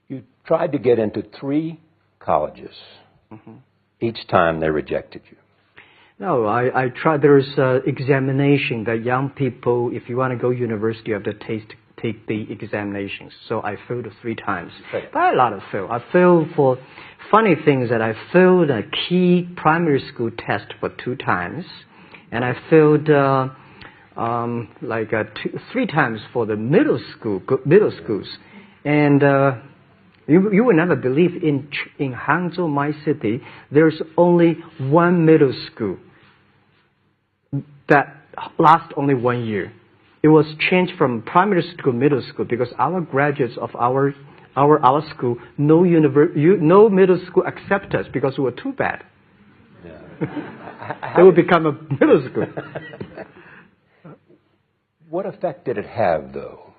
You tried to get into 3 colleges. Mm-hmm. Each time they rejected you. No, I tried. There's examination that young people, if you want to go university, you have to take the examinations. So I failed 3 times. Right. But a lot of fail. I failed for funny things that I failed a key primary school test for 2 times, and I failed 3 times for the middle schools, and you will never believe in Hangzhou, my city, there's only 1 middle school that lasts only 1 year. It was changed from primary school to middle school because our graduates of our school, no middle school accept us because we were too bad. Yeah. They would become a middle school. What effect did it have, though,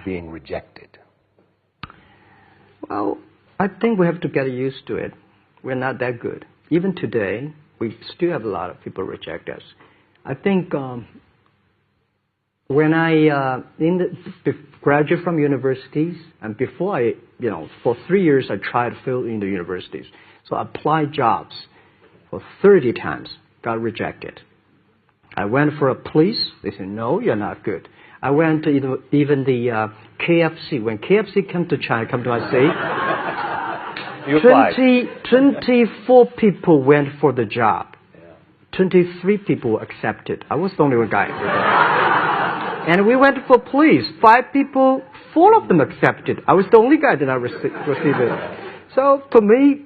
being rejected? Well, I think we have to get used to it. We're not that good. Even today, we still have a lot of people reject us. I think when I graduate from universities, and before for 3 years I tried to fill in the universities. So I applied jobs for 30 times, got rejected. I went for a police. They said, no, you're not good. I went to even the KFC. When KFC come to China, come to my city, 24 people went for the job. 23 people were accepted. I was the only one guy. And we went for police. 5 people, 4 of them accepted. I was the only guy that I received it. So for me,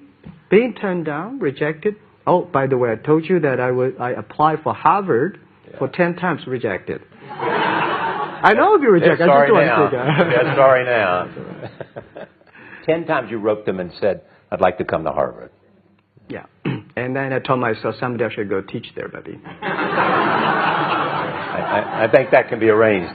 being turned down, rejected. Oh, by the way, I told you that I applied for Harvard for 10 times, rejected. I know if you reject. I just want to say sorry now. 10 times you wrote them and said, I'd like to come to Harvard. Yeah. And then I told myself someday I should go teach there, maybe. I think that can be arranged.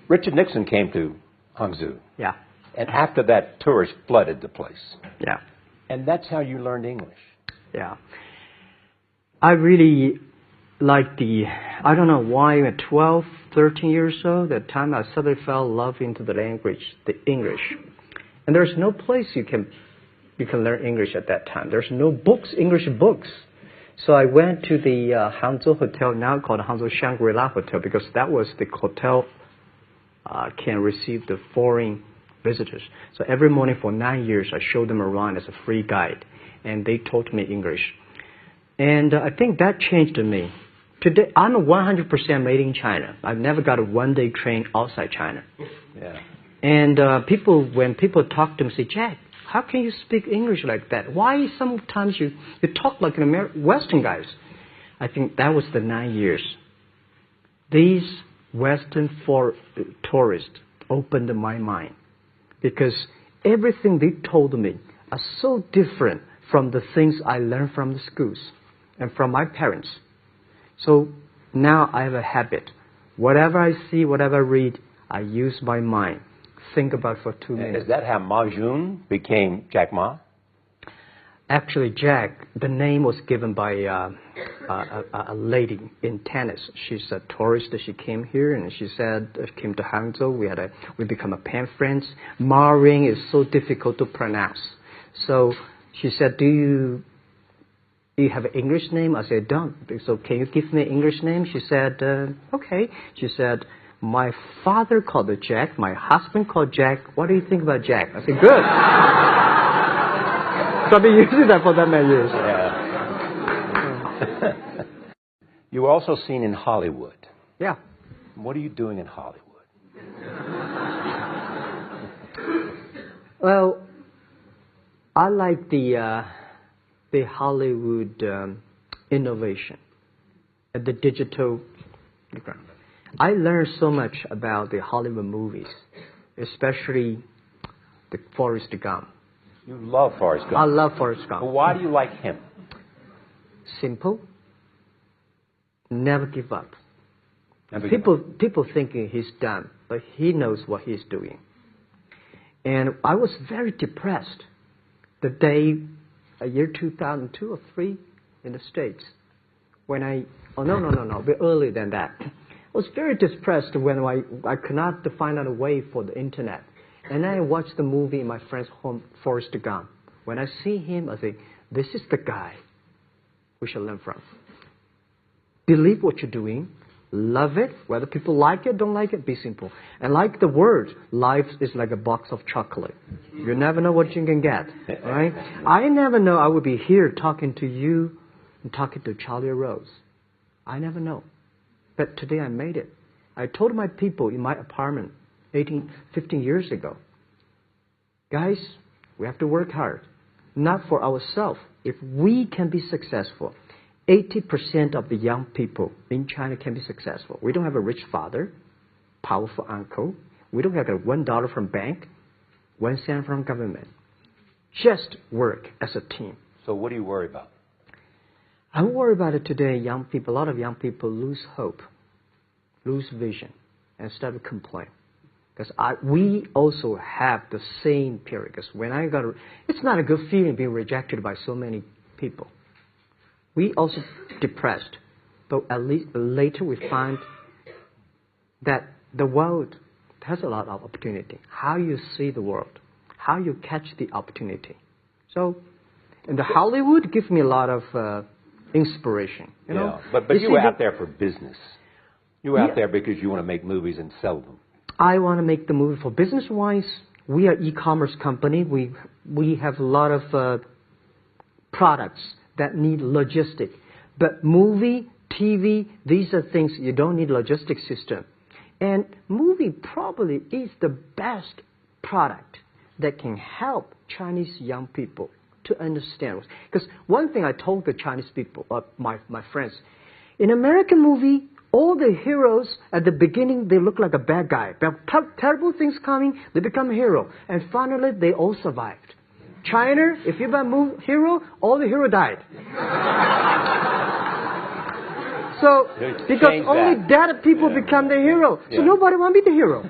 Richard Nixon came to Hangzhou. Yeah. And after that, tourists flooded the place. Yeah. And that's how you learned English. Yeah. I really like I don't know why at 12, 13 years old, that time I suddenly fell in love into the language, the English. And there's no place you can learn English at that time. There's no books, English books. So I went to the Hangzhou Hotel, now called Hangzhou Shangri-La Hotel, because that was the hotel can receive the foreign visitors. So every morning for 9 years, I showed them around as a free guide, and they taught me English. And I think that changed me. Today, I'm 100% made in China. I've never got a one-day train outside China. Yeah. And when people talk to me, say, Jack, how can you speak English like that? Why sometimes you talk like an Western guys? I think that was the 9 years. These Western tourists opened my mind, because everything they told me are so different from the things I learned from the schools and from my parents. So now I have a habit. Whatever I see, whatever I read, I use my mind. Think about for 2 minutes. Is that how Ma Jun became Jack Ma? Actually, Jack, the name was given by a lady in tennis. She's a tourist. She came here and she said, came to Hangzhou. We become a pen friends. Ma Ring is so difficult to pronounce. So she said, do you have an English name? I said, don't. So can you give me an English name? She said, okay. She said, my father called it Jack. My husband called Jack. What do you think about Jack? I said, good. So I've been using that for that many years. Yeah. You were also seen in Hollywood. Yeah. What are you doing in Hollywood? Well, I like the Hollywood innovation and the digital. I learned so much about the Hollywood movies, especially the Forrest Gump. You love Forrest Gump. I love Forrest Gump. Well, why do you like him? Simple. Never give up. People thinking he's done, but he knows what he's doing. And I was very depressed the day, year 2002 or 3 in the States, when a bit earlier than that. I was very depressed when I could not find out a way for the internet. And I watch the movie in my friend's home, Forrest Gump. When I see him, I think, this is the guy we should learn from. Believe what you're doing. Love it. Whether people like it, don't like it, be simple. And like the word, life is like a box of chocolate. You never know what you can get, right? I never know I would be here talking to you and talking to Charlie Rose. I never know. But today I made it. I told my people in my apartment 15 years ago, guys, we have to work hard, not for ourselves. If we can be successful, 80% of the young people in China can be successful. We don't have a rich father, powerful uncle. We don't have a $1 from bank, 1 cent from government. Just work as a team. So what do you worry about? I worry about it today. Young people, a lot of young people lose hope, lose vision, and start to complain. Because we also have the same period. Because when I got, it's not a good feeling being rejected by so many people. We also depressed, but at least later we find that the world has a lot of opportunity. How you see the world, how you catch the opportunity. So, and the Hollywood gives me a lot of inspiration. You know? But you were out there for business. You were out there because you want to make movies and sell them. I want to make the movie for business-wise. We are e-commerce company. We have a lot of products that need logistics. But movie, TV, these are things you don't need logistics system. And movie probably is the best product that can help Chinese young people to understand. Because one thing I told the Chinese people, my friends, in American movie, all the heroes at the beginning, they look like a bad guy. Terrible things coming, they become a hero. And finally, they all survived. China, if you're a hero, all the hero died. So, because only dead people become the hero. So nobody want to be the hero.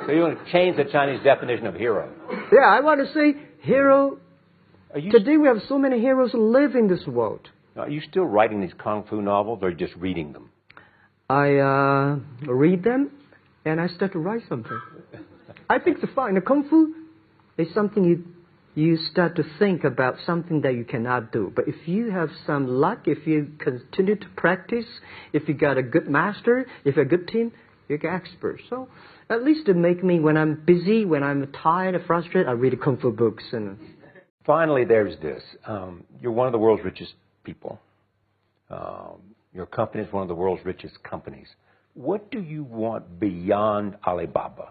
So you want to change the Chinese definition of hero? Yeah, I want to say hero. Today we have so many heroes who live in this world. Are you still writing these kung fu novels or just reading them? I read them and I start to write something. I think it's fun. The kung fu is something you start to think about something that you cannot do. But if you have some luck, if you continue to practice, if you got a good master, if you're a good team, you're an expert. So at least to make me, when I'm busy, when I'm tired or frustrated, I read kung fu books. And finally, there's this. You're one of the world's richest people. Your company is one of the world's richest companies. What do you want beyond Alibaba?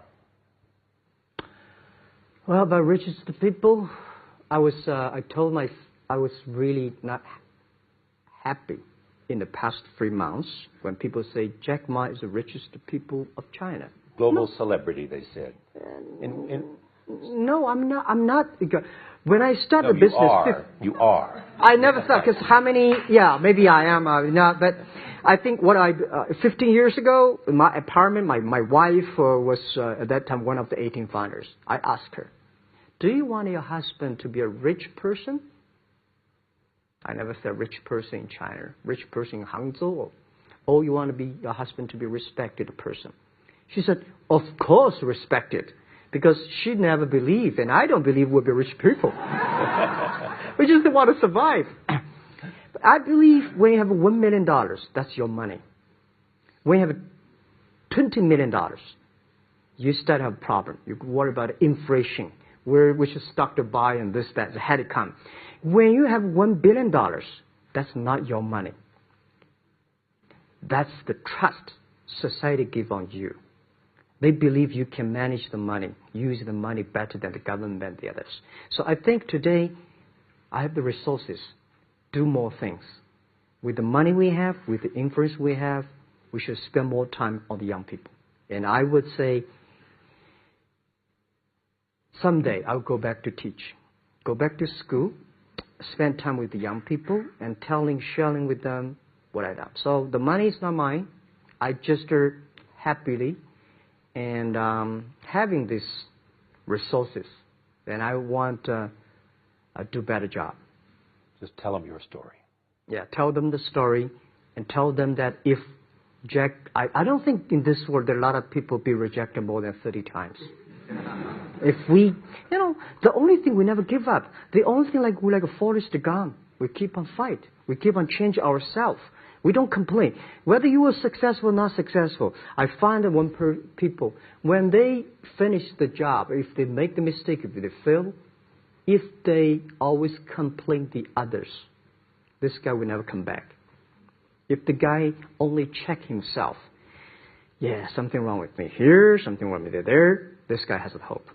Well, by richest people, I was really not happy in the past 3 months when people say Jack Ma is the richest people of China. Global celebrity, they said. No, I'm not. When I started business... You are. I never thought, because how many... Yeah, maybe I am. But I think 15 years ago, in my apartment, my wife was, at that time, one of the 18 founders. I asked her, do you want your husband to be a rich person? I never said rich person in China, rich person in Hangzhou. Or you want your husband to be a respected person? She said, of course respected. Because she never believed, and I don't believe we'll be rich people. We just want to survive. But I believe when you have $1 million, that's your money. When you have $20 million, you start to have a problem. You worry about inflation, which is stock to buy and this, that, the had it come. When you have $1 billion, that's not your money. That's the trust society gives on you. They believe you can manage the money, use the money better than the government and the others. So I think today I have the resources, do more things. With the money we have, with the influence we have, we should spend more time on the young people. And I would say someday I'll go back to teach, go back to school, spend time with the young people and sharing with them what I've done. So the money is not mine. I just happily and having these resources, then I want to do a better job. Just tell them your story. Yeah, tell them the story and tell them that if Jack, I don't think in this world there are a lot of people be rejected more than 30 times. If we, the only thing we never give up, the only thing like we like a Forrest Gump, we keep on fight, we keep on change ourselves. We don't complain. Whether you are successful or not successful, I find that people, when they finish the job, if they make the mistake, if they fail, if they always complain the others, this guy will never come back. If the guy only check himself, yeah, something wrong with me here, something wrong with me there, this guy has a hope.